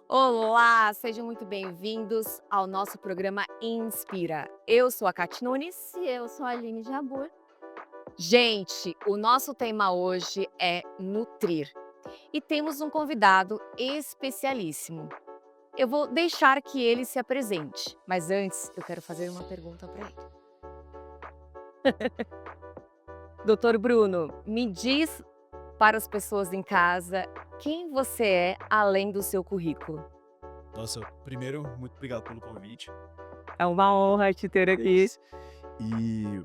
Olá, sejam muito bem-vindos ao nosso programa Inspira. Eu sou a Cati Nunes. E eu sou a Aline Jabur. Gente, o nosso tema hoje é nutrir e temos um convidado especialíssimo. Eu vou deixar que ele se apresente, mas antes eu quero fazer uma pergunta para ele. Doutor Bruno, me diz para as pessoas em casa quem você é além do seu currículo. Nossa, primeiro, muito obrigado pelo convite. É uma honra te ter aqui. Isso.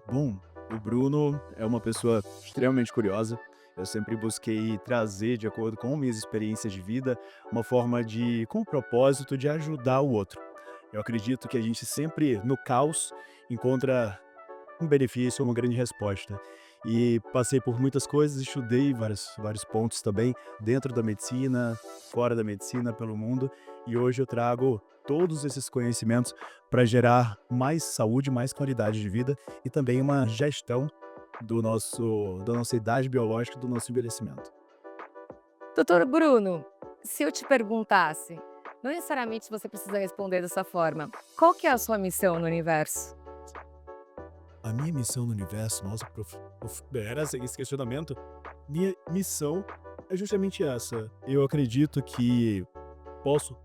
Bom, o Bruno é uma pessoa extremamente curiosa. Eu sempre busquei trazer, de acordo com minhas experiências de vida, uma forma com o propósito de ajudar o outro. Eu acredito que a gente sempre, no caos, encontra um benefício, uma grande resposta. E passei por muitas coisas, estudei vários pontos também, dentro da medicina, fora da medicina, pelo mundo, e hoje eu trago todos esses conhecimentos para gerar mais saúde, mais qualidade de vida e também uma gestão da nossa idade biológica, do nosso envelhecimento. Doutor Bruno, se eu te perguntasse, não necessariamente você precisa responder dessa forma, qual que é a sua missão no universo? A minha missão no universo, nossa, era esse questionamento. Minha missão é justamente essa. Eu acredito que posso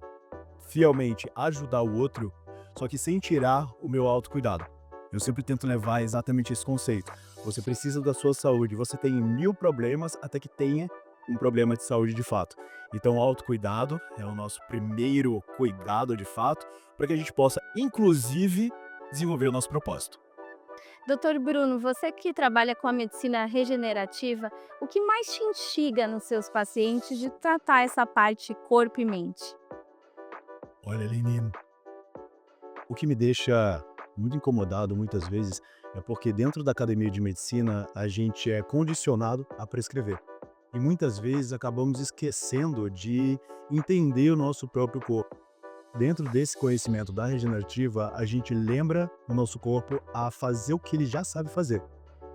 fielmente ajudar o outro, só que sem tirar o meu autocuidado. Eu sempre tento levar exatamente esse conceito. Você precisa da sua saúde, você tem 1000 problemas até que tenha um problema de saúde de fato. Então, o autocuidado é o nosso primeiro cuidado de fato, para que a gente possa, inclusive, desenvolver o nosso propósito. Doutor Bruno, você que trabalha com a medicina regenerativa, o que mais te instiga nos seus pacientes de tratar essa parte corpo e mente? Olha, Aline, o que me deixa muito incomodado muitas vezes é porque dentro da academia de medicina a gente é condicionado a prescrever. E muitas vezes acabamos esquecendo de entender o nosso próprio corpo. Dentro desse conhecimento da regenerativa, a gente lembra o nosso corpo a fazer o que ele já sabe fazer,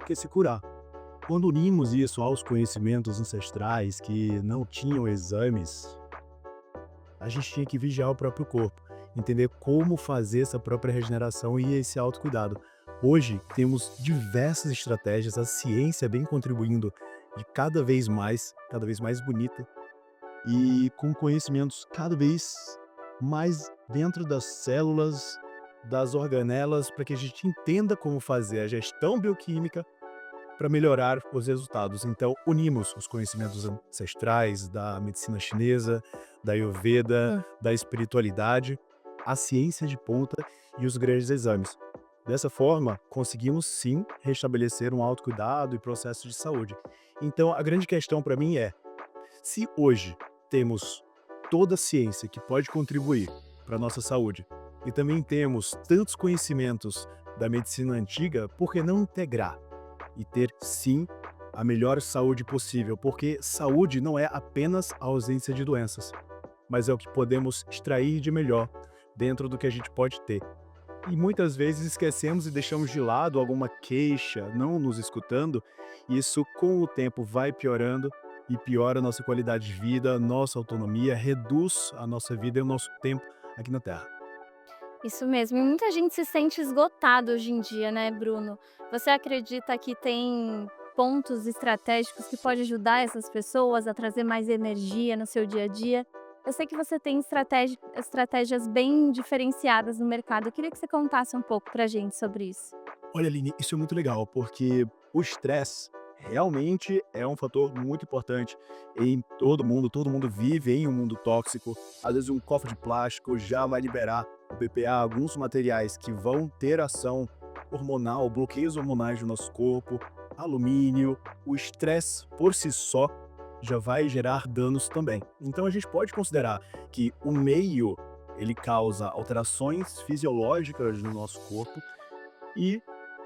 que é se curar. Quando unimos isso aos conhecimentos ancestrais que não tinham exames, a gente tinha que vigiar o próprio corpo, entender como fazer essa própria regeneração e esse autocuidado. Hoje temos diversas estratégias, a ciência vem contribuindo de cada vez mais bonita e com conhecimentos cada vez mais dentro das células, das organelas, para que a gente entenda como fazer a gestão bioquímica para melhorar os resultados. Então, unimos os conhecimentos ancestrais da medicina chinesa, da Ayurveda, Hum. da espiritualidade, a ciência de ponta e os grandes exames. Dessa forma, conseguimos sim restabelecer um autocuidado e processo de saúde. Então, a grande questão para mim é: se hoje temos toda a ciência que pode contribuir para a nossa saúde e também temos tantos conhecimentos da medicina antiga, por que não integrar e ter sim a melhor saúde possível? Porque saúde não é apenas a ausência de doenças, mas é o que podemos extrair de melhor dentro do que a gente pode ter. E muitas vezes esquecemos e deixamos de lado alguma queixa, não nos escutando, e isso com o tempo vai piorando e piora a nossa qualidade de vida, nossa autonomia, reduz a nossa vida e o nosso tempo aqui na Terra. Isso mesmo, e muita gente se sente esgotado hoje em dia, né, Bruno? Você acredita que tem pontos estratégicos que pode ajudar essas pessoas a trazer mais energia no seu dia a dia? Eu sei que você tem estratégias bem diferenciadas no mercado. Eu queria que você contasse um pouco pra gente sobre isso. Olha, Aline, isso é muito legal, porque o estresse realmente é um fator muito importante em todo mundo vive em um mundo tóxico. Às vezes um copo de plástico já vai liberar o BPA, alguns materiais que vão ter ação hormonal, bloqueios hormonais do nosso corpo, alumínio, o estresse por si só já vai gerar danos também. Então a gente pode considerar que o meio ele causa alterações fisiológicas no nosso corpo e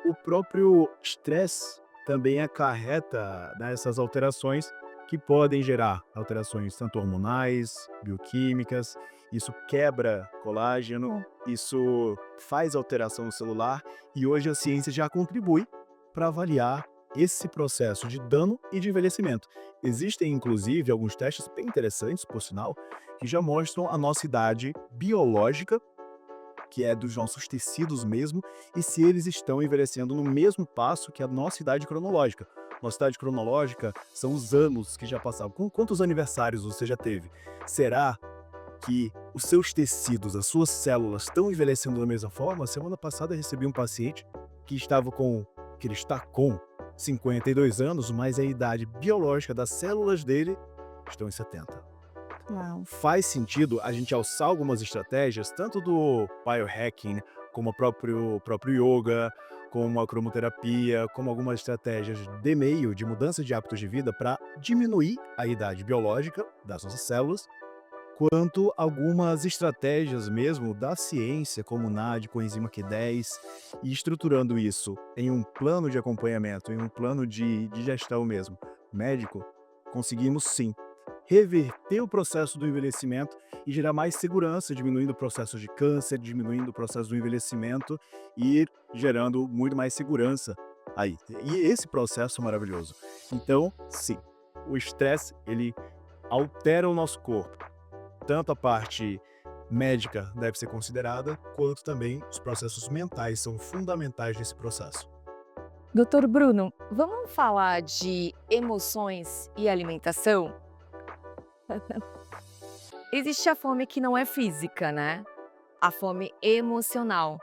o próprio estresse também acarreta, né, essas alterações que podem gerar alterações tanto hormonais, bioquímicas, isso quebra colágeno, Hum. isso faz alteração no celular e hoje a ciência já contribui para avaliar esse processo de dano e de envelhecimento. Existem, inclusive, alguns testes bem interessantes, por sinal, que já mostram a nossa idade biológica, que é dos nossos tecidos mesmo, e se eles estão envelhecendo no mesmo passo que a nossa idade cronológica. Nossa idade cronológica são os anos que já passaram. Quantos aniversários você já teve? Será que os seus tecidos, as suas células estão envelhecendo da mesma forma? Semana passada eu recebi um paciente que ele está com 52 anos, mas a idade biológica das células dele estão em 70. Uau. Faz sentido a gente alçar algumas estratégias, tanto do biohacking, como o próprio yoga, como a cromoterapia, como algumas estratégias de meio, de mudança de hábitos de vida para diminuir a idade biológica das nossas células, quanto algumas estratégias mesmo da ciência, como o NAD, coenzima Q10, e estruturando isso em um plano de acompanhamento, em um plano de gestão mesmo, médico, conseguimos sim reverter o processo do envelhecimento e gerar mais segurança, diminuindo o processo de câncer, diminuindo o processo do envelhecimento e gerando muito mais segurança aí. E esse processo é maravilhoso. Então, sim, o estresse, ele altera o nosso corpo. Tanto a parte médica deve ser considerada, quanto também os processos mentais são fundamentais nesse processo. Doutor Bruno, vamos falar de emoções e alimentação? Existe a fome que não é física, né? A fome emocional.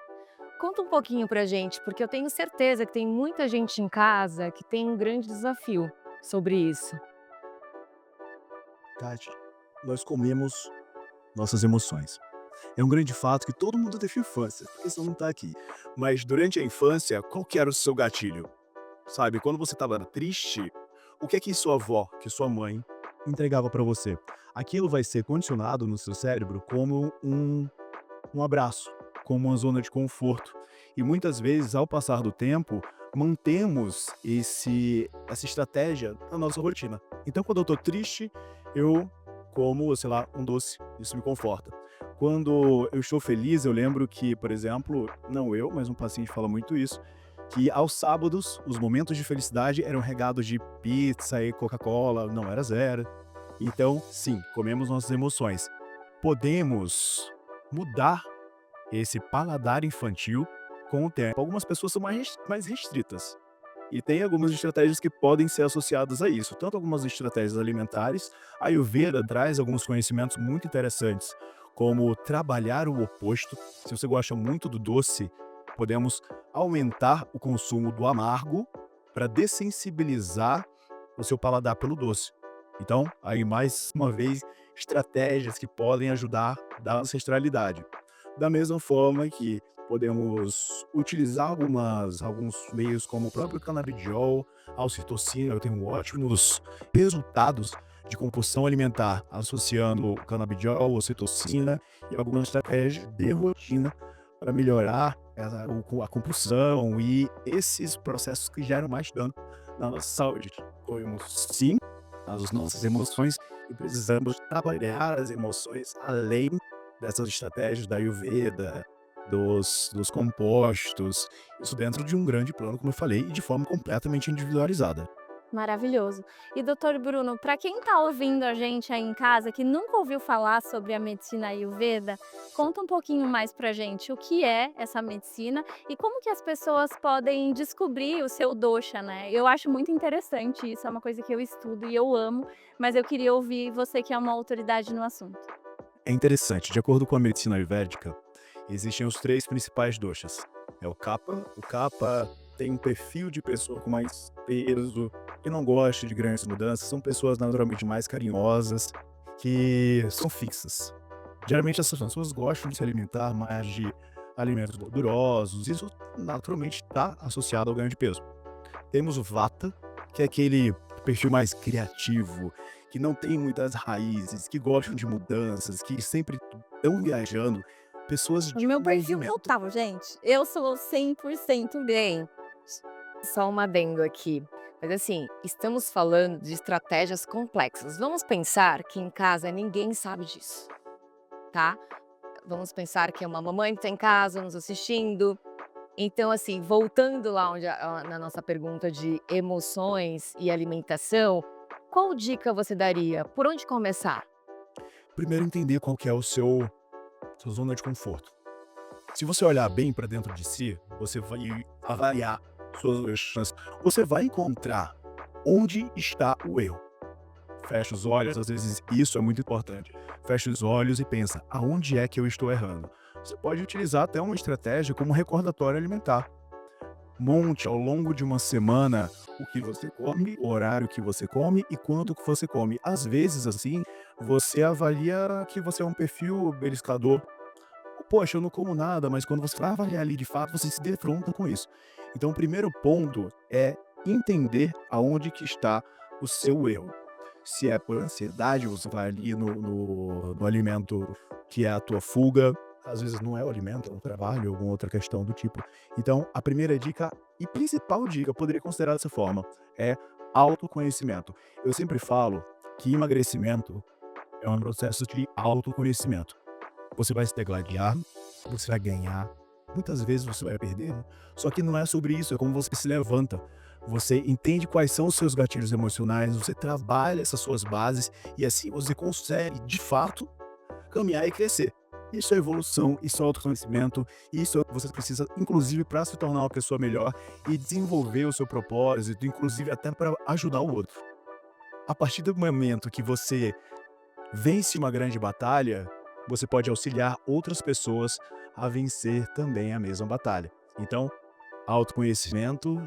Conta um pouquinho pra gente, porque eu tenho certeza que tem muita gente em casa que tem um grande desafio sobre isso. Tati, nós comemos nossas emoções. É um grande fato que todo mundo teve infância, porque senão não está aqui. Mas durante a infância, qual que era o seu gatilho? Sabe, quando você estava triste, o que é que sua avó, que sua mãe entregava para você? Aquilo vai ser condicionado no seu cérebro como um abraço, como uma zona de conforto. E muitas vezes, ao passar do tempo, mantemos essa estratégia na nossa rotina. Então, quando eu estou triste, eu como, sei lá, um doce. Isso me conforta. Quando eu estou feliz, eu lembro que, por exemplo, não eu, mas um paciente fala muito isso, que aos sábados, os momentos de felicidade eram regados de pizza e Coca-Cola, não era zero. Então, sim, comemos nossas emoções. Podemos mudar esse paladar infantil com o tempo. Algumas pessoas são mais restritas. E tem algumas estratégias que podem ser associadas a isso, tanto algumas estratégias alimentares, a Ayurveda traz alguns conhecimentos muito interessantes, como trabalhar o oposto. Se você gosta muito do doce, podemos aumentar o consumo do amargo para dessensibilizar o seu paladar pelo doce. Então, aí mais uma vez, estratégias que podem ajudar da ancestralidade. Da mesma forma que podemos utilizar alguns meios como o próprio canabidiol, a ocitocina, eu tenho ótimos resultados de compulsão alimentar associando o canabidiol, ocitocina e algumas estratégias de rotina para melhorar a compulsão e esses processos que geram mais dano na nossa saúde. Temos sim as nossas emoções e precisamos trabalhar as emoções além dessas estratégias da Ayurveda, dos compostos, isso dentro de um grande plano, como eu falei, e de forma completamente individualizada. Maravilhoso. E doutor Bruno, para quem está ouvindo a gente aí em casa, que nunca ouviu falar sobre a medicina Ayurveda, conta um pouquinho mais pra gente o que é essa medicina e como que as pessoas podem descobrir o seu dosha, né? Eu acho muito interessante isso, é uma coisa que eu estudo e eu amo, mas eu queria ouvir você que é uma autoridade no assunto. É interessante, de acordo com a medicina ayurvédica, existem os três principais doshas. É o Kapha tem um perfil de pessoa com mais peso, que não gosta de grandes mudanças, são pessoas naturalmente mais carinhosas, que são fixas. Geralmente essas pessoas gostam de se alimentar mais de alimentos gordurosos, isso naturalmente está associado ao ganho de peso. Temos o Vata, que é aquele perfil mais criativo, que não tem muitas raízes, que gostam de mudanças, que sempre estão viajando, pessoas O de meu perfil movimento. total, gente. Eu sou 100% Bem, só um adendo aqui. Mas assim, estamos falando de estratégias complexas. Vamos pensar que em casa ninguém sabe disso, tá? Vamos pensar que é uma mamãe que está em casa nos assistindo. Então, assim, voltando lá na nossa pergunta de emoções e alimentação, qual dica você daria? Por onde começar? Primeiro entender qual que é o sua zona de conforto. Se você olhar bem para dentro de si, você vai avaliar suas chances. Você vai encontrar onde está o erro. Fecha os olhos, às vezes isso é muito importante. Fecha os olhos e pensa, aonde é que eu estou errando? Você pode utilizar até uma estratégia como recordatório alimentar. Monte ao longo de uma semana o que você come, o horário que você come e quanto que você come. Às vezes, assim, você avalia que você é um perfil beliscador. Poxa, eu não como nada, mas quando você vai avaliar ali de fato, você se defronta com isso. Então, o primeiro ponto é entender aonde que está o seu erro. Se é por ansiedade, você vai ali no alimento que é a tua fuga. Às vezes não é o alimento, é o trabalho, alguma outra questão do tipo. Então, a primeira dica e principal dica, eu poderia considerar dessa forma, é autoconhecimento. Eu sempre falo que emagrecimento é um processo de autoconhecimento. Você vai se degladiar, você vai ganhar, muitas vezes você vai perder, né? Só que não é sobre isso, é como você se levanta. Você entende quais são os seus gatilhos emocionais, você trabalha essas suas bases e assim você consegue, de fato, caminhar e crescer. Isso é evolução, isso é autoconhecimento, isso é o que você precisa, inclusive, para se tornar uma pessoa melhor e desenvolver o seu propósito, inclusive até para ajudar o outro. A partir do momento que você vence uma grande batalha, você pode auxiliar outras pessoas a vencer também a mesma batalha. Então, autoconhecimento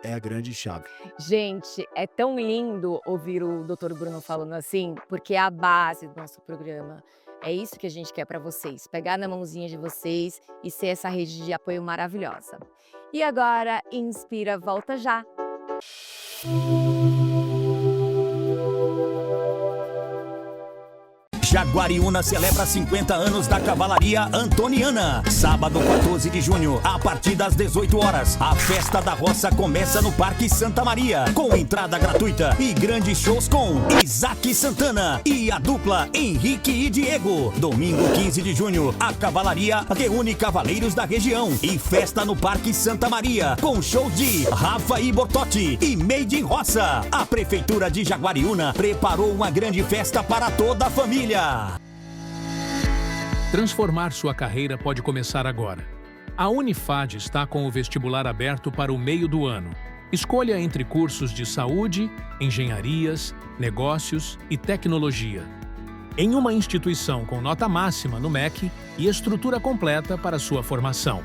é a grande chave. Gente, é tão lindo ouvir o Dr. Bruno falando assim, porque é a base do nosso programa. É isso que a gente quer para vocês, pegar na mãozinha de vocês e ser essa rede de apoio maravilhosa. E agora, Inspira, volta já. Jaguariúna celebra 50 anos da Cavalaria Antoniana. Sábado 14 de junho, a partir das 18 horas, a Festa da Roça começa no Parque Santa Maria, com entrada gratuita e grandes shows com Isaac Santana e a dupla Henrique e Diego. Domingo 15 de junho, a Cavalaria reúne cavaleiros da região e festa no Parque Santa Maria, com show de Rafa e Bortotti e Made in Roça. A Prefeitura de Jaguariúna preparou uma grande festa para toda a família. Transformar sua carreira pode começar agora. A Unifad está com o vestibular aberto para o meio do ano. Escolha entre cursos de saúde, engenharias, negócios e tecnologia. Em uma instituição com nota máxima no MEC e estrutura completa para sua formação.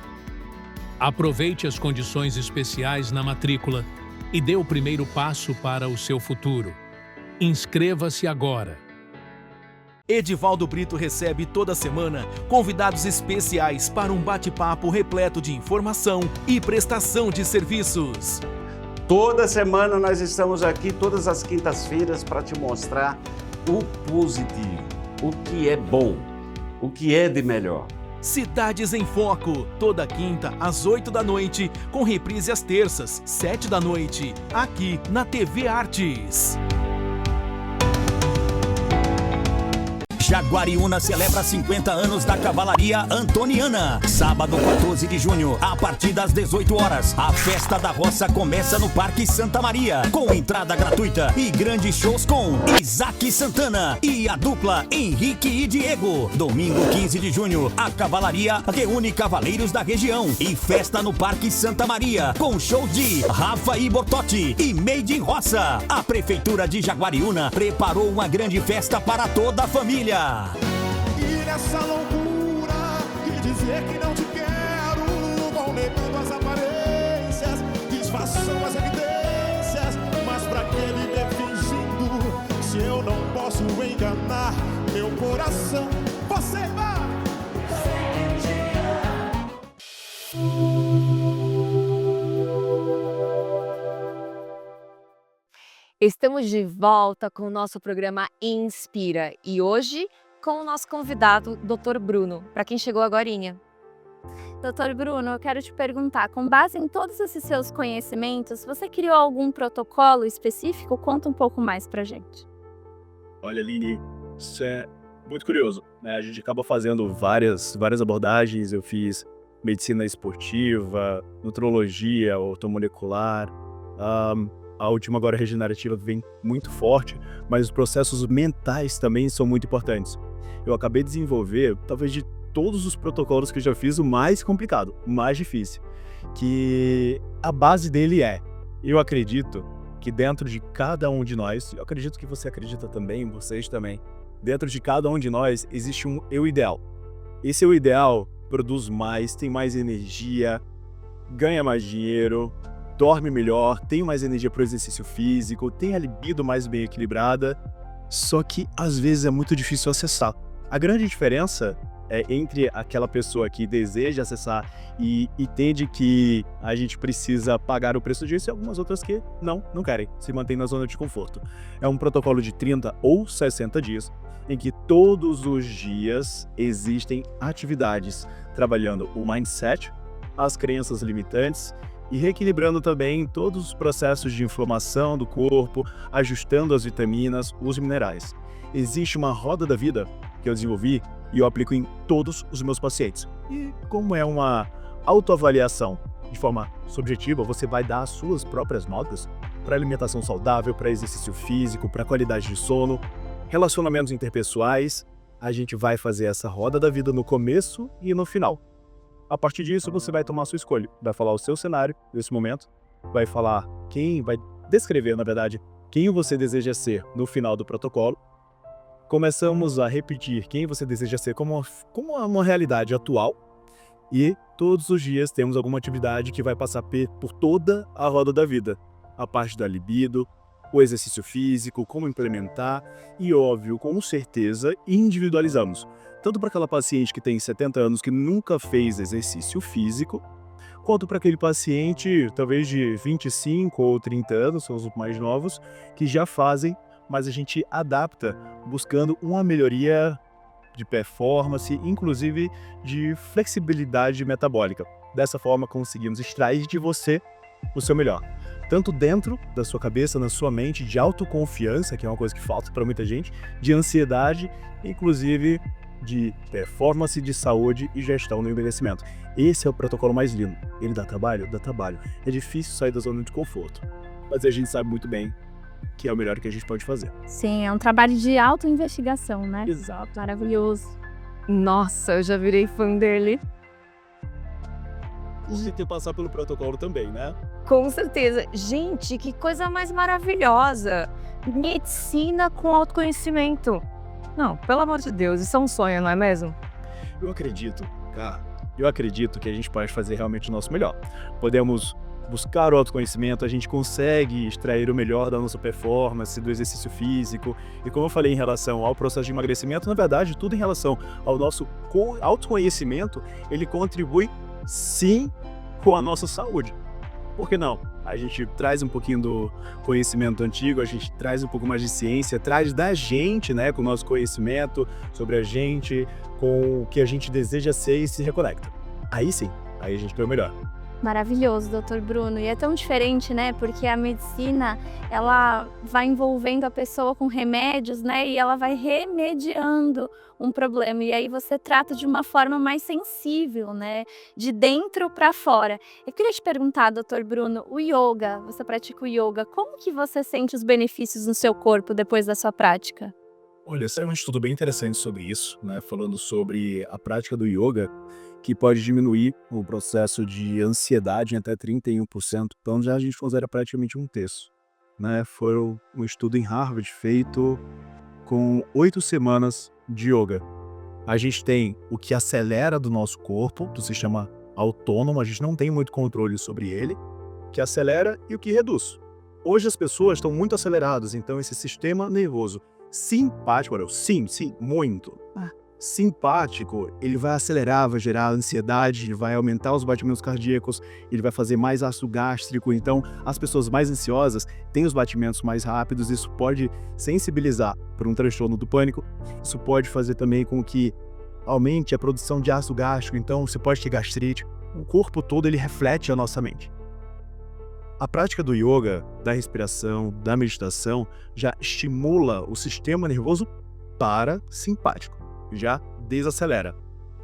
Aproveite as condições especiais na matrícula e dê o primeiro passo para o seu futuro. Inscreva-se agora. Edivaldo Brito recebe toda semana convidados especiais para um bate-papo repleto de informação e prestação de serviços. Toda semana nós estamos aqui, todas as quintas-feiras, para te mostrar o positivo, o que é bom, o que é de melhor. Cidades em Foco, toda quinta às 8 da noite, com reprise às terças, 7 da noite, aqui na TV Artes. Jaguariúna celebra 50 anos da Cavalaria Antoniana. Sábado 14 de junho, a partir das 18 horas, a Festa da Roça começa no Parque Santa Maria, com entrada gratuita e grandes shows com Isaac Santana e a dupla Henrique e Diego. Domingo 15 de junho, a Cavalaria reúne cavaleiros da região e festa no Parque Santa Maria, com show de Rafa e Bortotti e Made in Roça. A Prefeitura de Jaguariúna preparou uma grande festa para toda a família. E nessa loucura de dizer que não te quero, vão negando as aparências, disfarçam as evidências. Mas pra que viver fingindo, se eu não posso enganar meu coração? Você vai! Estamos de volta com o nosso programa Inspira e hoje com o nosso convidado, Dr. Bruno, para quem chegou agorinha. Doutor Bruno, eu quero te perguntar, com base em todos esses seus conhecimentos, você criou algum protocolo específico? Conta um pouco mais pra gente. Olha, Aline, isso é muito curioso, né? A gente acaba fazendo várias abordagens, eu fiz medicina esportiva, nutrologia, ortomolecular. A última agora regenerativa vem muito forte, mas os processos mentais também são muito importantes. Eu acabei de desenvolver, talvez de todos os protocolos que eu já fiz, o mais complicado, o mais difícil, que a base dele eu acredito que dentro de cada um de nós, eu acredito que você acredita também, vocês também, dentro de cada um de nós existe um eu ideal. Esse eu ideal produz mais, tem mais energia, ganha mais dinheiro, dorme melhor, tem mais energia para o exercício físico, tem a libido mais bem equilibrada, só que às vezes é muito difícil acessar. A grande diferença entre aquela pessoa que deseja acessar e entende que a gente precisa pagar o preço disso e algumas outras que não querem, se mantêm na zona de conforto. É um protocolo de 30 ou 60 dias, em que todos os dias existem atividades trabalhando o mindset, as crenças limitantes e reequilibrando também todos os processos de inflamação do corpo, ajustando as vitaminas, os minerais. Existe uma roda da vida que eu desenvolvi e eu aplico em todos os meus pacientes. E como é uma autoavaliação de forma subjetiva, você vai dar as suas próprias notas para alimentação saudável, para exercício físico, para qualidade de sono, relacionamentos interpessoais. A gente vai fazer essa roda da vida no começo e no final. A partir disso, você vai tomar a sua escolha. Vai falar o seu cenário nesse momento, vai descrever, na verdade, quem você deseja ser no final do protocolo. Começamos a repetir quem você deseja ser como uma realidade atual e todos os dias temos alguma atividade que vai passar por toda a roda da vida. A parte da libido, o exercício físico, como implementar e, óbvio, com certeza, individualizamos. Tanto para aquela paciente que tem 70 anos que nunca fez exercício físico, quanto para aquele paciente, talvez de 25 ou 30 anos, são os mais novos, que já fazem, mas a gente adapta buscando uma melhoria de performance, inclusive de flexibilidade metabólica. Dessa forma, conseguimos extrair de você o seu melhor. Tanto dentro da sua cabeça, na sua mente, de autoconfiança, que é uma coisa que falta para muita gente, de ansiedade, inclusive de performance, de saúde e gestão no envelhecimento. Esse é o protocolo mais lindo. Ele dá trabalho? Dá trabalho. É difícil sair da zona de conforto, mas a gente sabe muito bem que é o melhor que a gente pode fazer. Sim, é um trabalho de autoinvestigação, né? Exato. Maravilhoso. Nossa, eu já virei fã dele. Você tem que passar pelo protocolo também, né? Com certeza. Gente, que coisa mais maravilhosa. Medicina com autoconhecimento. Não, pelo amor de Deus, isso é um sonho, não é mesmo? Eu acredito que a gente pode fazer realmente o nosso melhor. Podemos buscar o autoconhecimento, a gente consegue extrair o melhor da nossa performance, do exercício físico. E como eu falei em relação ao processo de emagrecimento, na verdade, tudo em relação ao nosso autoconhecimento, ele contribui sim com a nossa saúde. Por que não? A gente traz um pouquinho do conhecimento antigo, a gente traz um pouco mais de ciência, traz da gente, né, com o nosso conhecimento sobre a gente, com o que a gente deseja ser e se reconecta. Aí sim, aí a gente tem o melhor. Maravilhoso, Dr. Bruno. E é tão diferente, né? Porque a medicina, ela vai envolvendo a pessoa com remédios, né? E ela vai remediando um problema. E aí você trata de uma forma mais sensível, né? De dentro para fora. Eu queria te perguntar, Dr. Bruno, o yoga, você pratica o yoga, como que você sente os benefícios no seu corpo depois da sua prática? Olha, saiu um estudo bem interessante sobre isso, né? Falando sobre a prática do yoga, que pode diminuir o processo de ansiedade em até 31%. Então já a gente considera praticamente um terço, né? Foi um estudo em Harvard feito com 8 semanas de yoga. A gente tem o que acelera do nosso corpo, do sistema autônomo, a gente não tem muito controle sobre ele, que acelera e o que reduz. Hoje as pessoas estão muito aceleradas, então esse sistema nervoso simpático, muito simpático, ele vai acelerar, vai gerar ansiedade, ele vai aumentar os batimentos cardíacos, ele vai fazer mais ácido gástrico. Então as pessoas mais ansiosas têm os batimentos mais rápidos. Isso pode sensibilizar para um transtorno do pânico. Isso pode fazer também com que aumente a produção de ácido gástrico, então você pode ter gastrite. O corpo todo ele reflete a nossa mente. A prática do yoga, da respiração, da meditação já estimula o sistema nervoso parasimpático, já desacelera.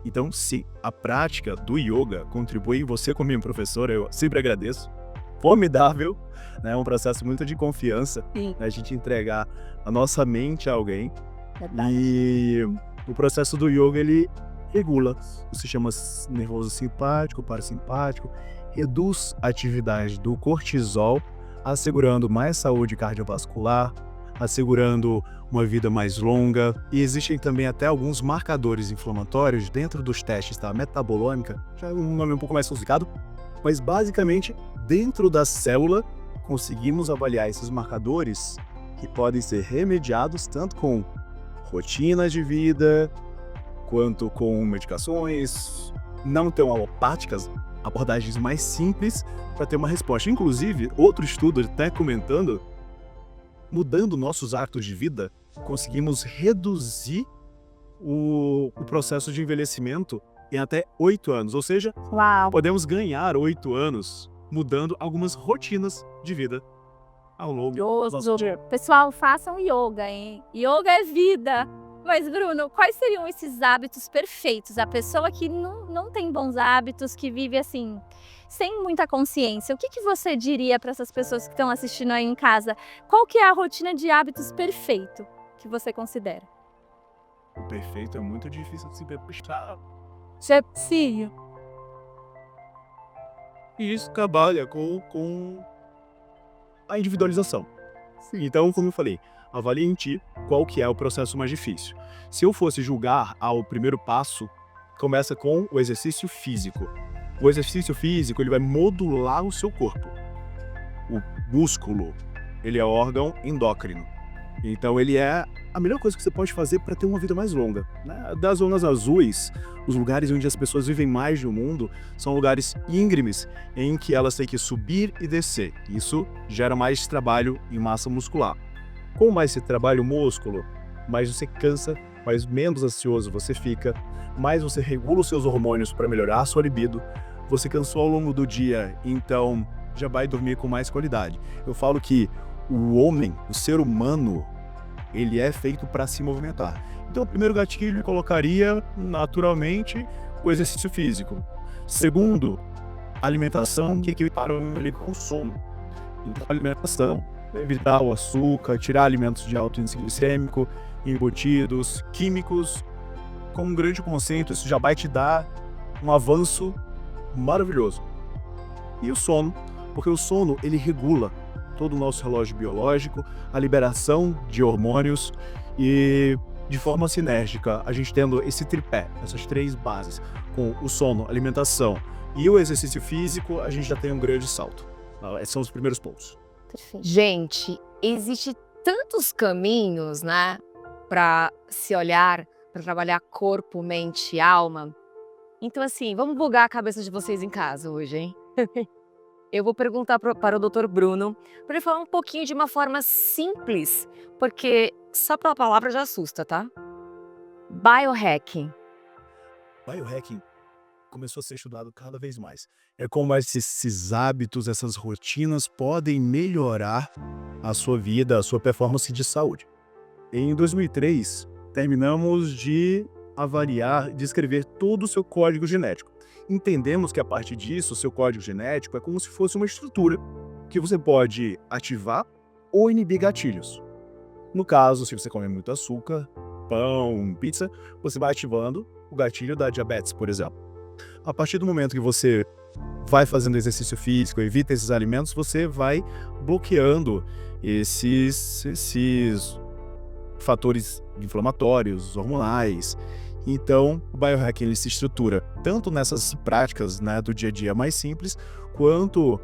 Então, se a prática do yoga contribui, você como minha professora, eu sempre agradeço. Formidável, né? É um processo muito de confiança, Sim. né? A gente entregar a nossa mente a alguém. Verdade. E o processo do yoga, ele regula o sistema nervoso simpático, parasimpático, reduz a atividade do cortisol, assegurando mais saúde cardiovascular, assegurando uma vida mais longa. E existem também até alguns marcadores inflamatórios dentro dos testes da metabolômica, já é um nome um pouco mais complicado, mas basicamente dentro da célula conseguimos avaliar esses marcadores que podem ser remediados tanto com rotinas de vida, quanto com medicações não tão alopáticas, abordagens mais simples para ter uma resposta. Inclusive, outro estudo até comentando, mudando nossos hábitos de vida, conseguimos reduzir o processo de envelhecimento em até 8 anos. Ou seja, Uau. podemos ganhar 8 anos mudando algumas rotinas de vida ao longo do nosso dia. Pessoal, façam yoga, hein? Yoga é vida. Mas, Bruno, quais seriam esses hábitos perfeitos? A pessoa que não tem bons hábitos, que vive assim, sem muita consciência. O que você diria para essas pessoas que estão assistindo aí em casa? Qual que é a rotina de hábitos perfeito que você considera? O perfeito é muito difícil de se puxar. Sim. E isso trabalha com a individualização. Então, como eu falei, avalie em ti qual que é o processo mais difícil. Se eu fosse julgar ao primeiro passo, começa com o exercício físico. O exercício físico, ele vai modular o seu corpo. O músculo, ele é órgão endócrino. Então, ele é a melhor coisa que você pode fazer para ter uma vida mais longa, né? Das zonas azuis, os lugares onde as pessoas vivem mais no mundo, são lugares íngremes, em que elas têm que subir e descer. Isso gera mais trabalho em massa muscular. Com mais você trabalha o músculo, mais você cansa, mais menos ansioso você fica, mais você regula os seus hormônios para melhorar a sua libido. Você cansou ao longo do dia, então já vai dormir com mais qualidade. Eu falo que o homem, o ser humano, ele é feito para se movimentar. Então, o primeiro gatilho eu colocaria naturalmente o exercício físico. Segundo, alimentação, que equipara ele com o sono. Então, alimentação, evitar o açúcar, tirar alimentos de alto índice glicêmico, embutidos, químicos. Com um grande conceito, isso já vai te dar um avanço maravilhoso. E o sono, porque o sono ele regula todo o nosso relógio biológico, a liberação de hormônios e de forma sinérgica, a gente tendo esse tripé, essas três bases, com o sono, alimentação e o exercício físico, a gente já tem um grande salto. Esses são os primeiros pontos. Perfeito. Gente, existe tantos caminhos, né, para se olhar, para trabalhar corpo, mente e alma. Então, assim, vamos bugar a cabeça de vocês em casa hoje, hein? Eu vou perguntar para o Dr. Bruno, para ele falar um pouquinho de uma forma simples, porque só pela palavra já assusta, tá? Biohacking. Biohacking começou a ser estudado cada vez mais. É como esses hábitos, essas rotinas podem melhorar a sua vida, a sua performance de saúde. Em 2003, terminamos de avaliar, de escrever todo o seu código genético. Entendemos que a partir disso, o seu código genético é como se fosse uma estrutura que você pode ativar ou inibir gatilhos. No caso, se você come muito açúcar, pão, pizza, você vai ativando o gatilho da diabetes, por exemplo. A partir do momento que você vai fazendo exercício físico, evita esses alimentos, você vai bloqueando esses fatores inflamatórios, hormonais. Então, o biohacking ele se estrutura tanto nessas práticas, né, do dia a dia mais simples, quanto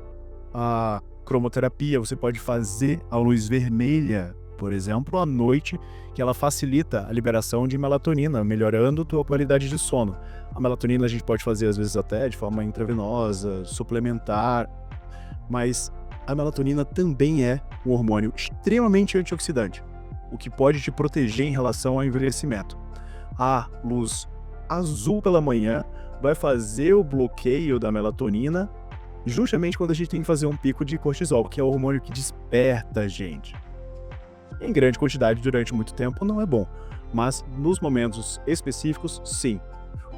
a cromoterapia. Você pode fazer a luz vermelha, por exemplo, à noite, que ela facilita a liberação de melatonina, melhorando a tua qualidade de sono. A melatonina a gente pode fazer às vezes até de forma intravenosa, suplementar, mas a melatonina também é um hormônio extremamente antioxidante, o que pode te proteger em relação ao envelhecimento. A luz azul pela manhã vai fazer o bloqueio da melatonina justamente quando a gente tem que fazer um pico de cortisol, que é o hormônio que desperta a gente. Em grande quantidade durante muito tempo não é bom, mas nos momentos específicos, sim.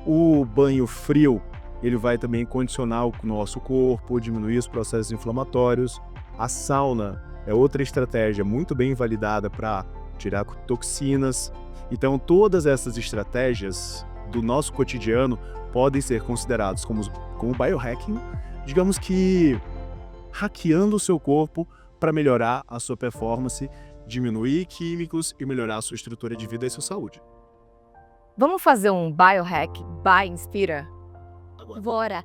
O banho frio, ele vai também condicionar o nosso corpo, diminuir os processos inflamatórios. A sauna é outra estratégia muito bem validada para tirar toxinas. Então, todas essas estratégias do nosso cotidiano podem ser consideradas como biohacking, digamos que hackeando o seu corpo para melhorar a sua performance, diminuir químicos e melhorar a sua estrutura de vida e sua saúde. Vamos fazer um biohack by Inspira? Bora.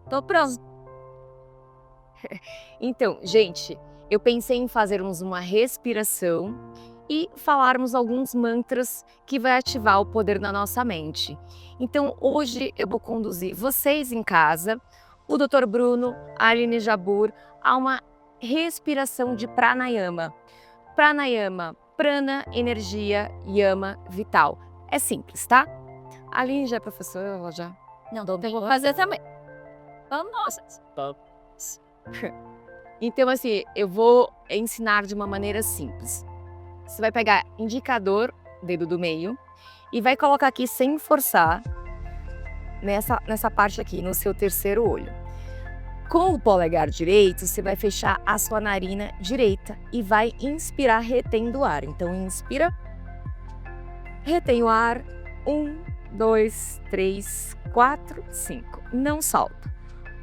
Tô pronto. Então, gente, eu pensei em fazermos uma respiração e falarmos alguns mantras que vai ativar o poder na nossa mente. Então, hoje eu vou conduzir vocês em casa, o Dr. Bruno, a Aline Jabbour, a uma respiração de pranayama. Pranayama, prana, energia, yama, vital. É simples, tá? A Aline já é professora, ela já... Não, vou fazer também. Vamos. Então, assim, eu vou ensinar de uma maneira simples. Você vai pegar indicador, dedo do meio, e vai colocar aqui sem forçar, nessa parte aqui, no seu terceiro olho. Com o polegar direito, você vai fechar a sua narina direita e vai inspirar retendo o ar. Então, inspira, retém o ar, 1, 2, 3, 4, 5. Não solta.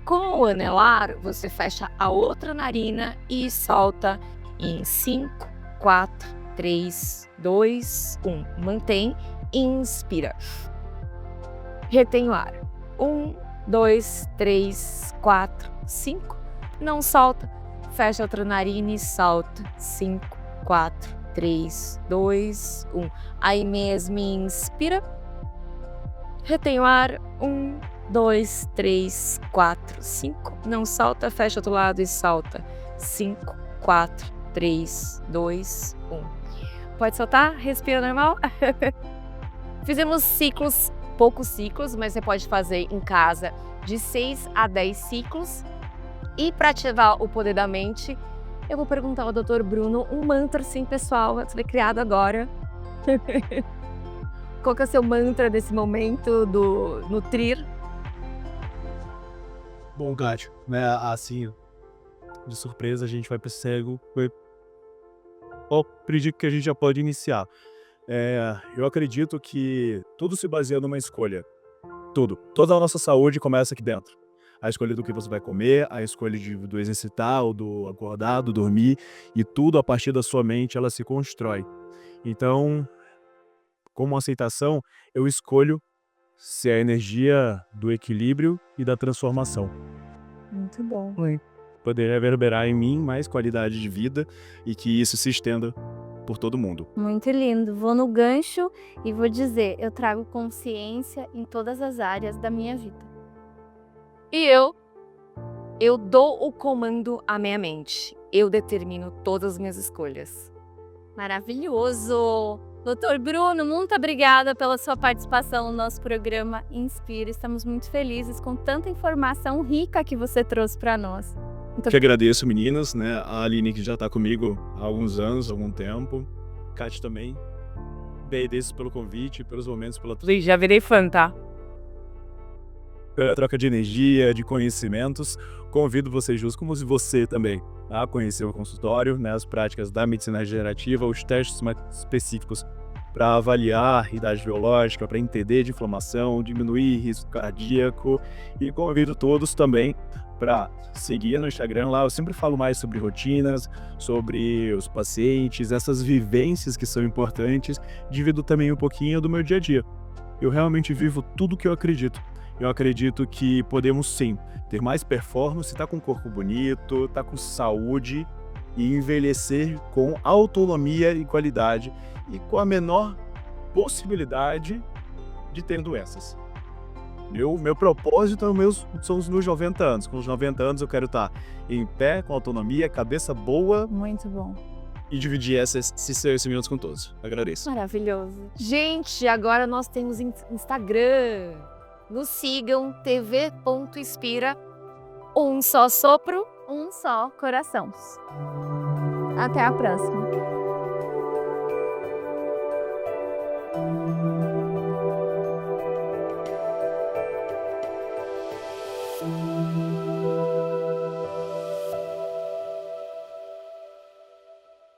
Com o anelar, você fecha a outra narina e solta em 5, 4, 3, 2, 1. Mantém, inspira. Retém o ar. 1, 2, 3, 4, 5. Não solta. Fecha a outra narina e solta. 5, 4, 3, 2, 1. Aí mesmo, inspira. Retém o ar. 1, 2, 3, 4, 5. Não solta. Fecha outro lado e solta. 5, 4, 3, 2, 1. Pode soltar? Respira normal. Fizemos ciclos, poucos ciclos, mas você pode fazer em casa de 6 a 10 ciclos. E para ativar o poder da mente, eu vou perguntar ao Dr. Bruno um mantra assim, pessoal, vai ser criado agora. Qual que é o seu mantra desse momento do nutrir? Bom, Kátia, né, assim, de surpresa a gente vai para esse cego. Eu acredito que a gente já pode iniciar. Eu acredito que tudo se baseia numa escolha. Tudo. Toda a nossa saúde começa aqui dentro. A escolha do que você vai comer, a escolha do exercitar, ou do acordar, do dormir, e tudo a partir da sua mente ela se constrói. Então, como aceitação, eu escolho ser a energia do equilíbrio e da transformação. Muito bom. Poder reverberar em mim mais qualidade de vida e que isso se estenda por todo mundo. Muito lindo. Vou no gancho e vou dizer, eu trago consciência em todas as áreas da minha vida. E eu dou o comando à minha mente. Eu determino todas as minhas escolhas. Maravilhoso! Dr. Bruno, muito obrigada pela sua participação no nosso programa Inspira. Estamos muito felizes com tanta informação rica que você trouxe para nós. Que agradeço, meninas, né? A Aline, que já está comigo há alguns anos, há algum tempo. Kátia também. Agradeço pelo convite, pelos momentos, pela Já virei fã, tá? troca de energia, de conhecimentos. Convido vocês juntos, como você também, a conhecer o consultório, né, as práticas da medicina regenerativa, os testes mais específicos para avaliar a idade biológica, para entender de inflamação, diminuir risco cardíaco. E convido todos também para seguir no Instagram lá. Eu sempre falo mais sobre rotinas, sobre os pacientes, essas vivências que são importantes. Divido também um pouquinho do meu dia a dia. Eu realmente vivo tudo que eu acredito. Eu acredito que podemos sim ter mais performance, estar com um corpo bonito, estar com saúde e envelhecer com autonomia e qualidade e com a menor possibilidade de ter doenças. Meu propósito são os meus 90 anos. Com os 90 anos eu quero estar em pé, com autonomia, cabeça boa. Muito bom. E dividir esses minutos com todos. Agradeço. Maravilhoso. Gente, agora nós temos Instagram. Nos sigam, tv.inspira. Um só sopro. Um só coração. Até a próxima.